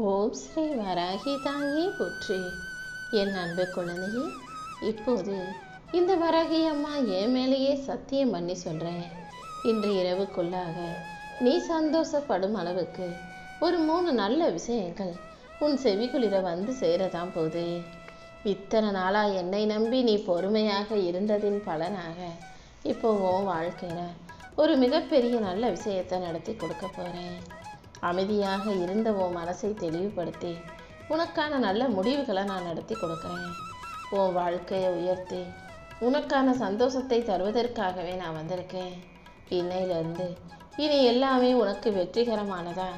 ஓம் ஸ்ரீ வராகி தாயே போற்றி. என் அன்பு குழந்தையே, இப்போது இந்த வராகி அம்மா என் மேலேயே சத்தியம் பண்ணி சொல்கிறேன். இன்று இரவுக்குள்ளாக நீ சந்தோஷப்படும் அளவுக்கு ஒரு 3 நல்ல விஷயங்கள் உன் செவிக்குளிர வந்து சேரதான் போகுது. இத்தனை நாளாக என்னை நம்பி நீ பொறுமையாக இருந்ததின் பலனாக இப்போ உன் வாழ்க்கையில் ஒரு மிகப்பெரிய நல்ல விஷயத்தை நடத்தி கொடுக்க போகிறேன். அமைதியாக இருந்த உன் மனசை தெளிவுபடுத்தி உனக்கான நல்ல முடிவுகளை நான் நடத்தி கொடுக்குறேன். உன் வாழ்க்கையை உயர்த்தி உனக்கான சந்தோஷத்தை தருவதற்காகவே நான் வந்திருக்கேன். இன்னையிலிருந்து இனி எல்லாமே உனக்கு வெற்றிகரமானதா,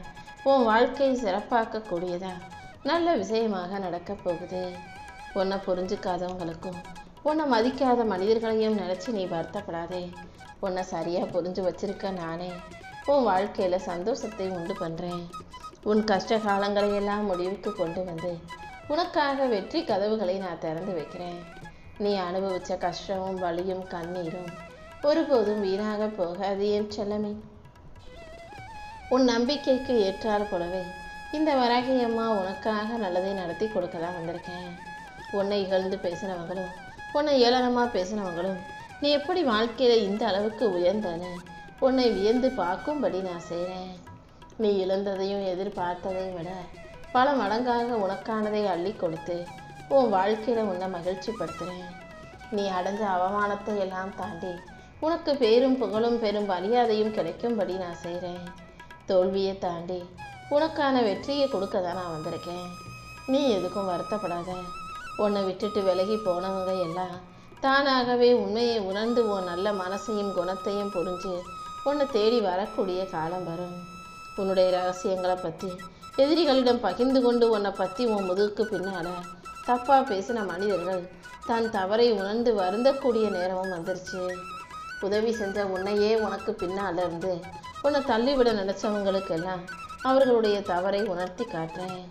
உன் வாழ்க்கையை சிறப்பாக்கக்கூடியதா நல்ல விஷயமாக நடக்கப் போகுது. உன்னை புரிஞ்சுக்காதவங்களுக்கும் உன்னை மதிக்காத மனிதர்களையும் நினச்சி நீ வருத்தப்படாதே. உன்னை சரியாக புரிஞ்சு வச்சிருக்க நானே உன் வாழ்க்கையில் சந்தோஷத்தை உண்டு பண்ணுறேன். உன் கஷ்ட காலங்களை எல்லாம் முடிவுக்கு கொண்டு வந்து உனக்காக வெற்றி கதவுகளை நான் திறந்து வைக்கிறேன். நீ அனுபவித்த கஷ்டமும் வலியும் கண்ணீரும் ஒருபோதும் வீணாக போகாது என் செல்லமே. உன் நம்பிக்கைக்கு ஏற்றாறு போலவே இந்த வராகி அம்மா உனக்காக நல்லதை நடத்தி கொடுக்க தான் வந்திருக்கேன். உன்னை இகழ்ந்து பேசினவங்களும் உன்னை ஏளனமாக பேசினவங்களும் நீ எப்படி வாழ்க்கையில் இந்த அளவுக்கு உயர்ந்தன்னு உன்னை வியந்து பார்க்கும்படி நான் செய்கிறேன். நீ இழந்ததையும் எதிர்பார்த்ததையும் விட பல மடங்காக உனக்கானதை அள்ளி கொடுத்து உன் வாழ்க்கையில் உன்னை மகிழ்ச்சிப்படுத்துகிறேன். நீ அடைஞ்ச அவமானத்தை எல்லாம் தாண்டி உனக்கு பேரும் புகழும் பெரும் மரியாதையும் கிடைக்கும்படி நான் செய்கிறேன். தோல்வியை தாண்டி உனக்கான வெற்றியை கொடுக்க தான் நான் வந்திருக்கேன். நீ எதுக்கும் வருத்தப்படாத. உன்னை விட்டுட்டு விலகி போனவங்க எல்லாம் தானாகவே உண்மையை உணர்ந்து உன் நல்ல மனசையும் குணத்தையும் புரிஞ்சு உன்னை தேடி வரக்கூடிய காலம் வரும். உன்னுடைய ரகசியங்களை பற்றி எதிரிகளிடம் பகிர்ந்து கொண்டு உன்னை பற்றி உன் முதுகுக்கு பின்னால் தப்பாக பேசின மனிதர்கள் தன் தவறை உணர்ந்து வருந்தக்கூடிய நேரமும் வந்துருச்சு. உதவி செஞ்ச உன்னையே உனக்கு பின்னால் இருந்து உன்னை தள்ளிவிட நினச்சவங்களுக்கெல்லாம் அவர்களுடைய தவறை உணர்த்தி காட்டுறேன்.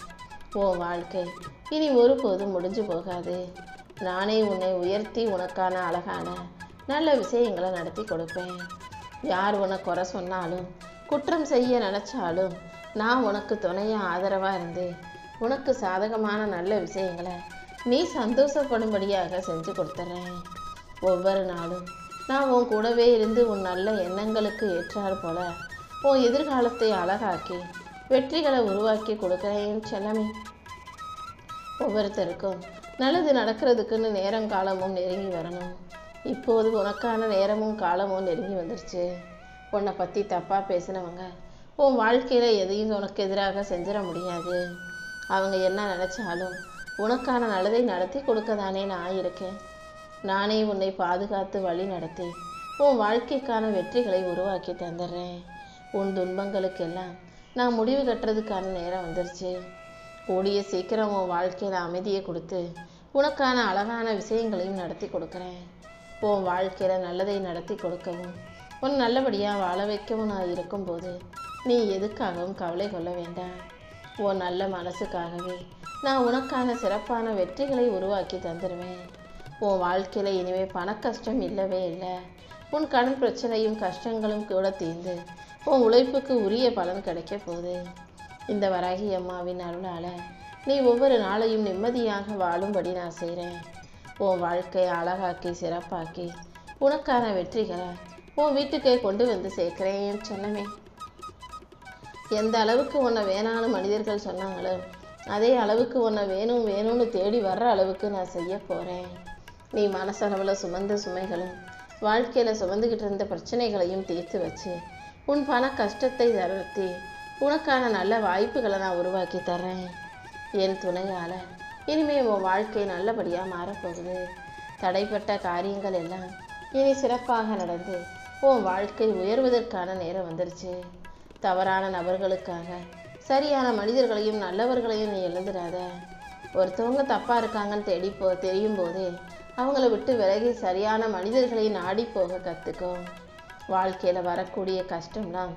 உன் வாழ்க்கை இனி ஒருபோதும் முடிஞ்சு போகாது. நானே உன்னை உயர்த்தி உனக்கான அழகான நல்ல விஷயங்களை நடத்தி கொடுப்பேன். யார் உன்னை குறை சொன்னாலும் குற்றம் செய்ய நினச்சாலும் நான் உனக்கு துணையாக ஆதரவாக இருந்து உனக்கு சாதகமான நல்ல விஷயங்களை நீ சந்தோஷப்படும்படியாக செஞ்சு கொடுத்துட்றேன். ஒவ்வொரு நாளும் நான் உன் கூடவே இருந்து உன் நல்ல எண்ணங்களுக்கு ஏற்றாறு போல உன் எதிர்காலத்தை அழகாக்கி வெற்றிகளை உருவாக்கி கொடுக்குறேன் செல்லமே. ஒவ்வொருத்தருக்கும் நல்லது நடக்கிறதுக்குன்னு நேரம் காலமும் நெருங்கி வரணும். இப்போது உனக்கான நேரமும் காலமும் நெருங்கி வந்துருச்சு. உன்னை பற்றி தப்பாக பேசினவங்க உன் வாழ்க்கையில் எதையும் உனக்கு எதிராக செஞ்சிட முடியாது. அவங்க என்ன நினச்சாலும் உனக்கான நல்லதை நடத்தி கொடுக்க தானே நான் இருக்கேன். நானே உன்னை பாதுகாத்து வழி நடத்தி உன் வாழ்க்கைக்கான வெற்றிகளை உருவாக்கி தந்துடுறேன். உன் துன்பங்களுக்கெல்லாம் நான் முடிவு கட்டுறதுக்கான நேரம் வந்துருச்சு. கூடிய சீக்கிரம் உன் வாழ்க்கையில் அமைதியை கொடுத்து உனக்கான அழகான விஷயங்களையும் நடத்தி கொடுக்குறேன். உன் வாழ்க்கையில் நல்லதை நடத்தி கொடுக்கவும் உன் நல்லபடியாக வாழ வைக்கவும் நான் இருக்கும்போது நீ எதுக்காகவும் கவலை கொள்ள வேண்டாம். உன் நல்ல மனசுக்காகவே நான் உனக்கான சிறப்பான வெற்றிகளை உருவாக்கி தந்துடுவேன். உன் வாழ்க்கையில் இனிமேல் பண கஷ்டம் இல்லவே இல்லை. உன் கடன் பிரச்சனையும் கஷ்டங்களும் கூட தீர்ந்து உன் உழைப்புக்கு உரிய பலன் கிடைக்க போகுது. இந்த வராகி அம்மாவின் அருளால் நீ ஒவ்வொரு நாளையும் நிம்மதியாக வாழும்படி நான் செய்கிறேன். உன் வாழ்க்கையை அழகாக்கி சிறப்பாக்கி உனக்கான வெற்றிகளை உன் வீட்டுக்கே கொண்டு வந்து சேர்க்கிறேன் சொன்னமே. எந்த அளவுக்கு உன்னை வேணான்னு மனிதர்கள் சொன்னாங்களோ அதே அளவுக்கு உன்னை வேணும் வேணும்னு தேடி வர்ற அளவுக்கு நான் செய்ய போகிறேன். நீ மனசளவில் சுமந்த சுமைகளும் வாழ்க்கையில் சுமந்துக்கிட்டு இருந்த பிரச்சனைகளையும் தீர்த்து வச்சு உன் பண கஷ்டத்தை தளர்த்தி உனக்கான நல்ல வாய்ப்புகளை நான் உருவாக்கி தர்றேன். என் துணையால் இனிமேல் உன் வாழ்க்கை நல்லபடியாக மாறப்போகுது. தடைப்பட்ட காரியங்கள் எல்லாம் இனி சிறப்பாக நடந்து உன் வாழ்க்கை உயர்வதற்கான நேரம் வந்துருச்சு. தவறான நபர்களுக்காக சரியான மனிதர்களையும் நல்லவர்களையும் நீ எழுந்துடாத. ஒருத்தவங்க தப்பாக இருக்காங்கன்னு தெரியும் போதே அவங்கள விட்டு விலகி சரியான மனிதர்களை நாடி போக கற்றுக்கோ. வாழ்க்கையில் வரக்கூடிய கஷ்டம்லாம்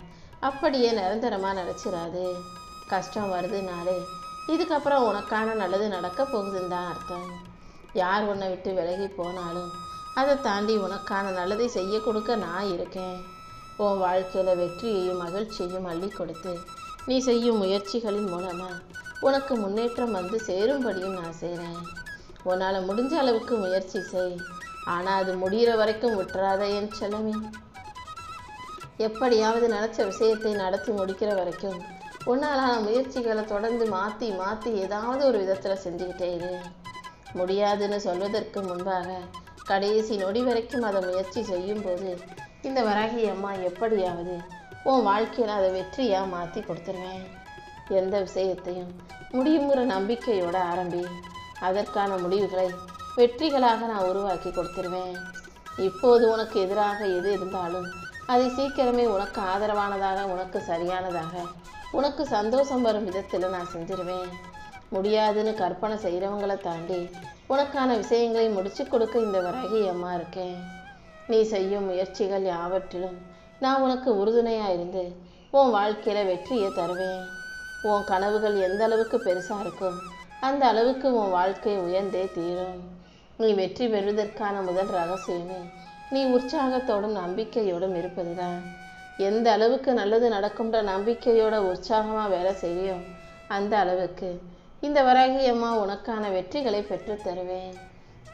அப்படியே நிரந்தரமாக நினச்சிடாது. கஷ்டம் வருதுனாலே இதுக்கப்புறம் உனக்கான நல்லது நடக்க போகுதுன்னு தான் அர்த்தம். யார் உன்னை விட்டு விலகி போனாலும் அதை தாண்டி உனக்கான நல்லதை செய்ய கொடுக்க நான் இருக்கேன். உன் வாழ்க்கையில் வெற்றியையும் மகிழ்ச்சியையும் அள்ளி கொடுத்து நீ செய்யும் முயற்சிகளின் மூலமாக உனக்கு முன்னேற்றம் வந்து சேரும்படியும் நான் செய்கிறேன். உன்னால் முடிஞ்ச அளவுக்கு முயற்சி செய். ஆனால் அது முடிகிற வரைக்கும் விட்டுறாத என் செல்லமே. எப்படியாவது நினச்ச விஷயத்தை நடத்தி முடிக்கிற வரைக்கும் உன்னாலான முயற்சிகளை தொடர்ந்து மாற்றி மாற்றி ஏதாவது ஒரு விதத்தில் செஞ்சுக்கிட்டே இரு. முடியாதுன்னு சொல்வதற்கு முன்பாக கடைசி நொடி வரைக்கும் அதை முயற்சி செய்யும்போது இந்த வராகி அம்மா எப்படியாவது உன் வாழ்க்கையில் அதை வெற்றியாக மாற்றி கொடுத்துருவேன். எந்த விஷயத்தையும் முடியுங்கிற நம்பிக்கையோட ஆரம்பி. அதற்கான முடிவுகளை வெற்றிகளாக நான் உருவாக்கி கொடுத்துருவேன். இப்போது உனக்கு எதிராக எது இருந்தாலும் அதை சீக்கிரமே உனக்கு ஆதரவானதாக, உனக்கு சரியானதாக, உனக்கு சந்தோஷம் வரும் விதத்தில் நான் செஞ்சிருவேன். முடியாதுன்னு கற்பனை செய்கிறவங்களை தாண்டி உனக்கான விஷயங்களை முடிச்சு கொடுக்க இந்த வராகி அம்மா இருக்கேன். நீ செய்யும் முயற்சிகள் யாவற்றிலும் நான் உனக்கு உறுதுணையாக இருந்து உன் வாழ்க்கையில் வெற்றியை தருவேன். உன் கனவுகள் எந்த அளவுக்கு பெருசாக இருக்கும் அந்த அளவுக்கு உன் வாழ்க்கை உயர்ந்தே தீரும். நீ வெற்றி பெறுவதற்கான முதல் ரகசியமே நீ உற்சாகத்தோடும் நம்பிக்கையோடும் இருப்பது தான். எந்த அளவுக்கு நல்லது நடக்கும்ன்ற நம்பிக்கையோட உற்சாகமாக வேலை செய்யும் அந்த அளவுக்கு இந்த வராகி அம்மா உனக்கான வெற்றிகளை பெற்று தருவேன்.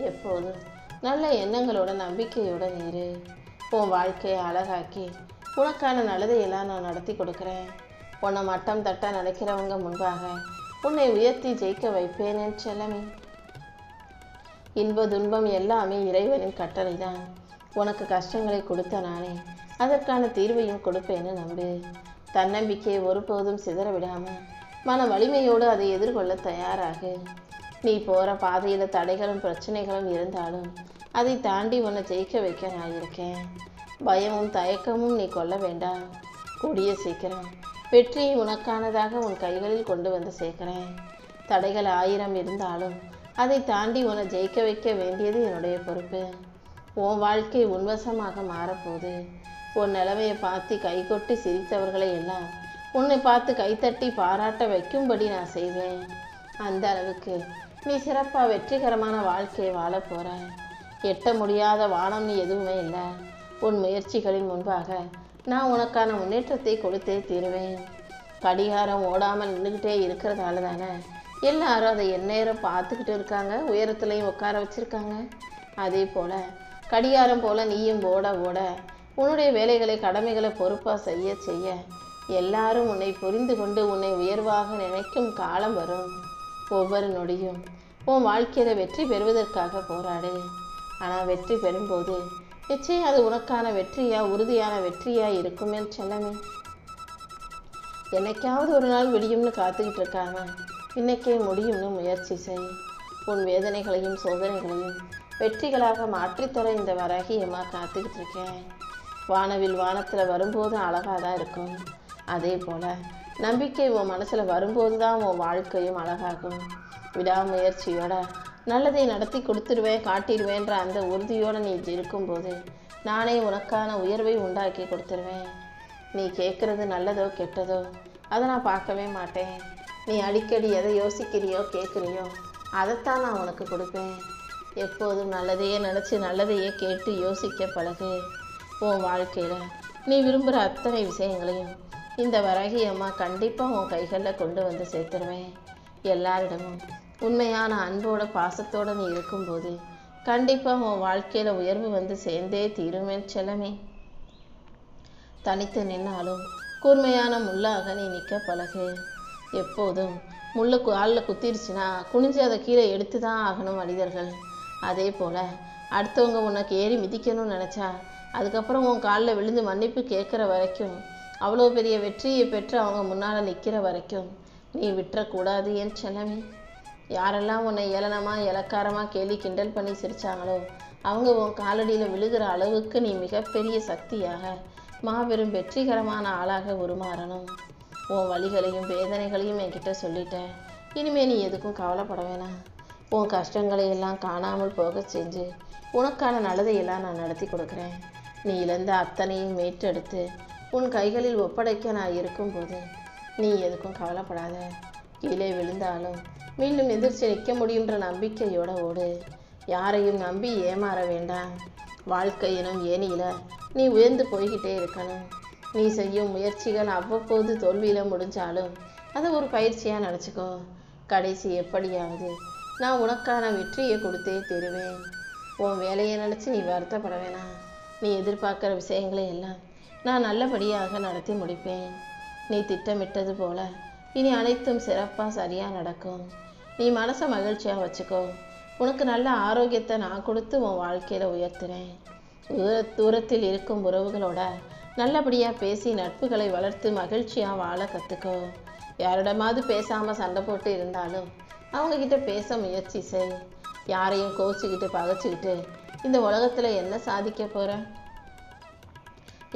எப்போதும் நல்ல எண்ணங்களோட நம்பிக்கையோட நீரு. உன் வாழ்க்கையை அழகாக்கி உனக்கான நல்லதையெல்லாம் நான் நடத்தி கொடுக்குறேன். உன்னை மட்டம் தட்ட நினைக்கிறவங்க முன்பாக உன்னை உயர்த்தி ஜெயிக்க வைப்பேன் என் செல்லமே. இன்ப துன்பம் எல்லாமே இறைவனின் கட்டளை தான். உனக்கு கஷ்டங்களை கொடுத்த நானே அதற்கான தீர்வையும் கொடுப்பேன்னு நம்பு. தன்னம்பிக்கையை ஒருபோதும் சிதற விடாமல் மன வலிமையோடு அதை எதிர்கொள்ள தயாராகு. நீ போகிற பாதையில் தடைகளும் பிரச்சனைகளும் இருந்தாலும் அதை தாண்டி உன்னை ஜெயிக்க வைக்க நான் இருக்கேன். பயமும் தயக்கமும் நீ கொள்ள வேண்டாம். கூடிய சீக்கிரம் வெற்றியை உனக்கானதாக உன் கைகளில் கொண்டு வந்து சேர்க்கிறேன். தடைகள் 1000 இருந்தாலும் அதை தாண்டி உன்னை ஜெயிக்க வைக்க வேண்டியது என்னுடைய பொறுப்பு. உன் வாழ்க்கை உன்வசமாக மாறப்போகுது. உன் நிலைமையை பார்த்து கைகொட்டி சிரித்தவர்களை எல்லாம் உன்னை பார்த்து கைத்தட்டி பாராட்ட வைக்கும்படி நான் செய்வேன். அந்த அளவுக்கு நீ சிறப்பாக வெற்றிகரமான வாழ்க்கையை வாழ போகிற. எட்ட முடியாத வானம் நீ எதுவுமே இல்லை. உன் முயற்சிகளின் முன்பாக நான் உனக்கான முன்னேற்றத்தை கொடுத்தே தீருவேன். கடிகாரம் ஓடாமல் நின்றுக்கிட்டே இருக்கிறதால தானே எல்லாரும் அதை எந்நேரம் பார்த்துக்கிட்டு இருக்காங்க, உயரத்துலையும் உட்கார வச்சுருக்காங்க. அதே போல் கடிகாரம் போல் நீயும் ஓட ஓட உன்னுடைய வேலைகளை கடமைகளை பொறுப்பாக செய்ய செய்ய எல்லாரும் உன்னை புரிந்து கொண்டு உன்னை உயர்வாக நினைக்கும் காலம் வரும். ஒவ்வொரு நொடியும் உன் வாழ்க்கையில் வெற்றி பெறுவதற்காக போராடு. ஆனால் வெற்றி பெறும்போது நிச்சயம் அது உனக்கான வெற்றியா, உறுதியான வெற்றியா இருக்கும் என் செல்லமே. என்னைக்காவது ஒரு நாள் விடியும்னு காத்துக்கிட்டு இருக்காம இன்னைக்கே முடியும்னு முயற்சி செய். உன் வேதனைகளையும் சோதனைகளையும் வெற்றிகளாக மாற்றித்தர இந்த வராகி அம்மா காத்துக்கிட்டு இருக்கேன். வானவில் வானத்தில் வரும்போது அழகாக தான் இருக்கும். அதே போல் நம்பிக்கை உன் மனசில் வரும்போது தான் உன் வாழ்க்கையும் அழகாகும். விடாமுயற்சியோட நல்லதை நடத்தி கொடுத்துருவேன், காட்டிடுவேன்ற அந்த உறுதியோடு நீ இருக்கும்போது நானே உனக்கான உயர்வை உண்டாக்கி கொடுத்துருவேன். நீ கேட்குறது நல்லதோ கெட்டதோ அதை நான் பார்க்கவே மாட்டேன். நீ அடிக்கடி எதை யோசிக்கிறியோ கேட்குறியோ அதைத்தான் நான் உனக்கு கொடுப்பேன். எப்போதும் நல்லதையே நினச்சி நல்லதையே கேட்டு யோசிக்க பழகு. உன் வாழ்க்கையில் நீ விரும்புகிற அத்தனை விஷயங்களையும் இந்த வராகி அம்மா கண்டிப்பாக உன் கைகளில் கொண்டு வந்து சேர்த்துருவேன். எல்லாரிடமும் உண்மையான அன்போட பாசத்தோடு நீ இருக்கும்போது கண்டிப்பாக உன் வாழ்க்கையில் உயர்வு வந்து சேர்ந்தே தீருமேன் செல்லமே. தனித்து நின்னாலும் கூர்மையான முள்ளாக நீ நிற்க பழகு. எப்போதும் முள்ளு காலில் குத்திருச்சுன்னா குனிஞ்சு அதை கீழே எடுத்து தான் ஆகணும் மனிதர்கள். அதே போல் அடுத்தவங்க உனக்கு ஏறி மிதிக்கணும்னு நினச்சா அதுக்கப்புறம் உன் காலில் விழுந்து மன்னிப்பு கேட்குற வரைக்கும், அவ்வளோ பெரிய வெற்றியை பெற்று அவங்க முன்னால் நிற்கிற வரைக்கும் நீ விட்டுறக்கூடாது என் செல்லமே. யாரெல்லாம் உன்னை ஏளனமாக இலக்காரமாக கேலி கிண்டல் பண்ணி சிரித்தாங்களோ அவங்க உன் காலடியில் விழுகிற அளவுக்கு நீ மிகப்பெரிய சக்தியாக மாபெரும் வெற்றிகரமான ஆளாக உருமாறணும். உன் வலிகளையும் வேதனைகளையும் என்கிட்ட சொல்லிட்டேன். இனிமேல் நீ எதுக்கும் கவலைப்பட வேணாம். உன் கஷ்டங்களை எல்லாம் காணாமல் போக செஞ்சு உனக்கான நல்லதையெல்லாம் நான் நடத்தி கொடுக்குறேன். நீ இழந்த அத்தனையும் மீட்டெடுத்து உன் கைகளில் ஒப்படைக்க நான் இருக்கும்போது நீ எதுக்கும் கவலைப்படாத. கீழே விழுந்தாலும் மீண்டும் எதிர்த்து நிற்க முடியுன்ற நம்பிக்கையோட ஓடு. யாரையும் நம்பி ஏமாற வேண்டாம். வாழ்க்கை எனும் ஏனியில் நீ உயர்ந்து போய்கிட்டே இருக்கணும். நீ செய்யும் முயற்சிகள் அவ்வப்போது தோல்வியில் முடிஞ்சாலும் அதை ஒரு பயிற்சியாக நினச்சிக்கோ. கடைசி எப்படியாவது நான் உனக்கான வெற்றியை கொடுத்தே தருவேன். உன் வேலையை நினச்சி நீ வருத்தப்பட வேணாம். நீ எதிர்பார்க்குற விஷயங்களை எல்லாம் நான் நல்லபடியாக நடத்தி முடிப்பேன். நீ திட்டமிட்டது போல இனி அனைத்தும் சிறப்பாக சரியாக நடக்கும். நீ மனசை மகிழ்ச்சியாக வச்சுக்கோ. உனக்கு நல்ல ஆரோக்கியத்தை நான் கொடுத்து உன் வாழ்க்கையில் உயர்த்துறேன். தூரத்தில் இருக்கும் உறவுகளோட நல்லபடியாக பேசி நட்புகளை வளர்த்து மகிழ்ச்சியாக வாழ கற்றுக்கோ. யாரிடமாவது பேசாமல் சண்டை போட்டு இருந்தாலும் அவங்கக்கிட்ட பேச முயற்சி செய். யாரையும் கோச்சிக்கிட்டு பகைச்சிக்கிட்டு இந்த உலகத்தில் என்ன சாதிக்க போகிற?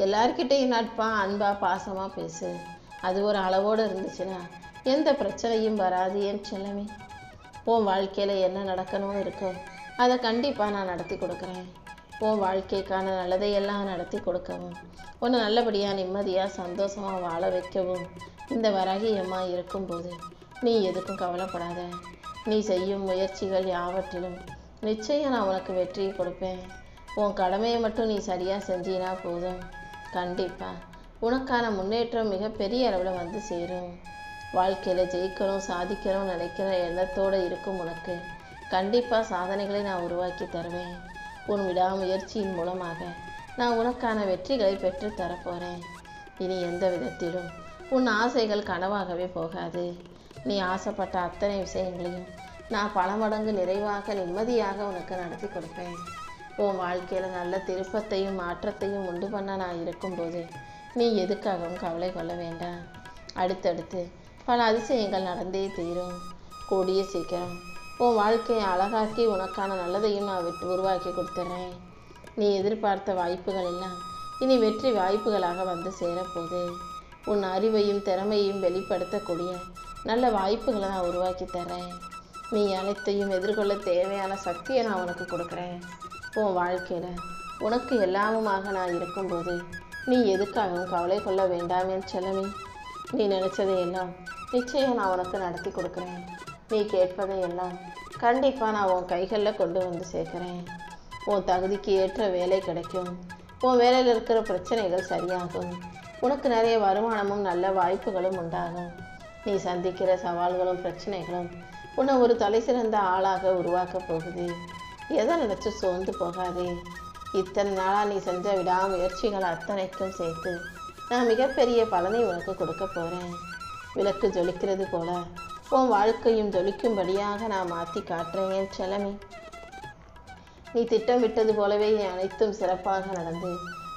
எல்லார்கிட்டையும் நட்பாக அன்பாக பாசமாக பேசு. அது ஒரு அளவோடு இருந்துச்சுன்னா எந்த பிரச்சனையும் வராது என் செல்லமே. உன் வாழ்க்கையில் என்ன நடக்கணும் இருக்கோ அதை கண்டிப்பாக நான் நடத்தி கொடுக்குறேன். உன் வாழ்க்கைக்கான நல்லதையெல்லாம் நடத்தி கொடுக்கவும் உன்னை நல்லபடியாக நிம்மதியாக சந்தோஷமாக வாழ வைக்கவும் இந்த வராகி அம்மா இருக்கும்போது நீ எதுக்கும் கவலைப்படாத. நீ செய்யும் முயற்சிகள் யாவற்றிலும் நிச்சயம் நான் உனக்கு வெற்றியை கொடுப்பேன். உன் கடமையை மட்டும் நீ சரியாக செஞ்சினா போதும். கண்டிப்பாக உனக்கான முன்னேற்றம் மிகப்பெரிய அளவில் வந்து சேரும். வாழ்க்கையில் ஜெயிக்கணும் சாதிக்கணும் நினைக்கிற எண்ணத்தோடு இருக்கும் உனக்கு கண்டிப்பாக சாதனைகளை நான் உருவாக்கி தருவேன். உன் விடாமுயற்சியின் மூலமாக நான் உனக்கான வெற்றிகளை பெற்று தரப்போகிறேன். இனி எந்த விதத்திலும் உன் ஆசைகள் கனவாகவே போகாது. நீ ஆசைப்பட்ட அத்தனை விஷயங்களையும் நான் பல மடங்கு நிறைவாக நிம்மதியாக உனக்கு நடத்தி கொடுப்பேன். உன் வாழ்க்கையில் நல்ல திருப்பத்தையும் மாற்றத்தையும் உண்டு பண்ண நான் இருக்கும்போது நீ எதுக்காகவும் கவலை கொள்ள வேண்டாம். அடுத்தடுத்து பல அதிசயங்கள் நடந்தே தீரும். கூடிய சீக்கிரம் உன் வாழ்க்கையை அழகாக்கி உனக்கான நல்லதையும் நான் உருவாக்கி கொடுத்துட்றேன். நீ எதிர்பார்த்த வாய்ப்புகள் எல்லாம் இனி வெற்றி வாய்ப்புகளாக வந்து சேரப்போகுது. உன் அறிவையும் திறமையையும் வெளிப்படுத்தக்கூடிய நல்ல வாய்ப்புகளை நான் உருவாக்கி தரேன். நீ அனைத்தையும் எதிர்கொள்ள தேவையான சக்தியை நான் உனக்கு கொடுக்குறேன். உன் வாழ்க்கையில் உனக்கு எல்லாமுமாக நான் இருக்கும்போது நீ எதுக்காகவும் கவலை கொள்ள வேண்டாமே செல்லமே. நீ நினச்சதையெல்லாம் நிச்சயம் நான் உனக்கு நடத்தி கொடுக்குறேன். நீ கேட்பதையெல்லாம் கண்டிப்பாக நான் உன் கைகளில் கொண்டு வந்து சேர்க்குறேன். உன் தகுதிக்கு ஏற்ற வேலை கிடைக்கும். உன் வேலையில் இருக்கிற பிரச்சனைகள் சரியாகும். உனக்கு நிறைய வருமானமும் நல்ல வாய்ப்புகளும் உண்டாகும். நீ சந்திக்கிற சவால்களும் பிரச்சனைகளும் உன்னை ஒரு தலை சிறந்த ஆளாக உருவாக்கப் போகுது. எதை நினச்சி சோர்ந்து போகாதே. இத்தனை நாளாக நீ செஞ்ச விடாமுயற்சிகள் அத்தனைக்கும் சேர்த்து நான் மிகப்பெரிய பலனை உனக்கு கொடுக்க போகிறேன். விளக்கு ஜொலிக்கிறது போல உன் வாழ்க்கையும் ஜொலிக்கும்படியாக நான் மாற்றி காட்டுறேன் செல்லமே. நீ திட்டமிட்டது போலவே அனைத்தும் சிறப்பாக நடந்து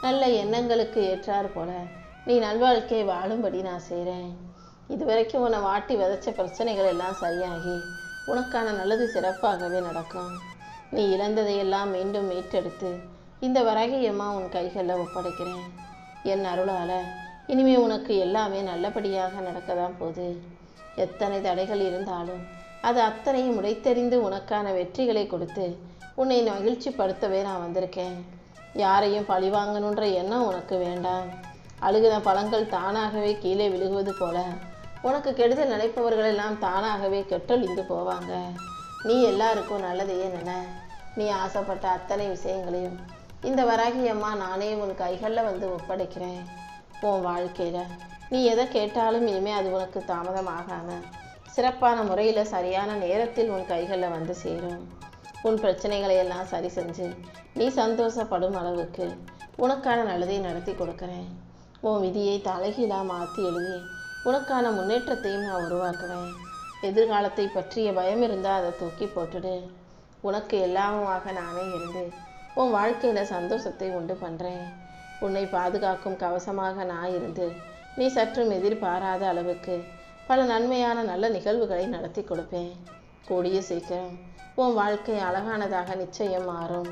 நல்ல எண்ணங்களுக்கு ஏற்றாறு போல நீ நல்வாழ்க்கையை வாழும்படி நான் செய்கிறேன். இதுவரைக்கும் உன்னை வாட்டி விதைச்ச பிரச்சனைகள் எல்லாம் சரியாகி உனக்கான நல்லது சிறப்பாகவே நடக்கும். நீ இழந்ததையெல்லாம் மீண்டும் மீட்டெடுத்து இந்த வராகியம்மா உன் கைகளில் ஒப்படைக்கிறேன். என் அருளால் இனிமேல் உனக்கு எல்லாமே நல்லபடியாக நடக்க தான் போகுது. எத்தனை தடைகள் இருந்தாலும் அது அத்தனையும் உடைத்தெறிந்து உனக்கான வெற்றிகளை கொடுத்து உன்னை மகிழ்ச்சிப்படுத்தவே நான் வந்திருக்கேன். யாரையும் பழிவாங்கணுன்ற எண்ணம் உனக்கு வேண்டாம். அழுகின பழங்கள் தானாகவே கீழே விழுகுவது போல உனக்கு கெடுதல் நினைப்பவர்களெல்லாம் தானாகவே கெட்டொழிந்து போவாங்க. நீ எல்லாருக்கும் நல்லதையே நினை. நீ ஆசைப்பட்ட அத்தனை விஷயங்களையும் இந்த வராகியம்மா நானே உன் கைகளில் வந்து ஒப்படைக்கிறேன். உன் வாழ்க்கையில் நீ எதை கேட்டாலும் இனிமேல் அது உனக்கு தாமதமாகாமல் சிறப்பான முறையில் சரியான நேரத்தில் உன் கைகளில் வந்து சேரும். உன் பிரச்சனைகளை எல்லாம் சரி செஞ்சு நீ சந்தோஷப்படும் அளவுக்கு உனக்கான நல்லதை நடத்தி கொடுக்குறேன். உன் விதியை தலைகீழாக மாற்றி எழுதி உனக்கான முன்னேற்றத்தையும் நான் உருவாக்குவேன். எதிர்காலத்தை பற்றிய பயம் இருந்தால் அதை தூக்கி போட்டுடு. உனக்கு எல்லாமுமாக நானே இருந்து உன் வாழ்க்கையில் சந்தோஷத்தை உண்டு பண்ணுறேன். உன்னை பாதுகாக்கும் கவசமாக நான் இருந்து நீ சற்றும் எதிர்பாராத அளவுக்கு பல நன்மையான நல்ல நிகழ்வுகளை நடத்தி கொடுப்பேன். கூடிய சீக்கிரம் உன் வாழ்க்கை அழகானதாக நிச்சயம் மாறும்.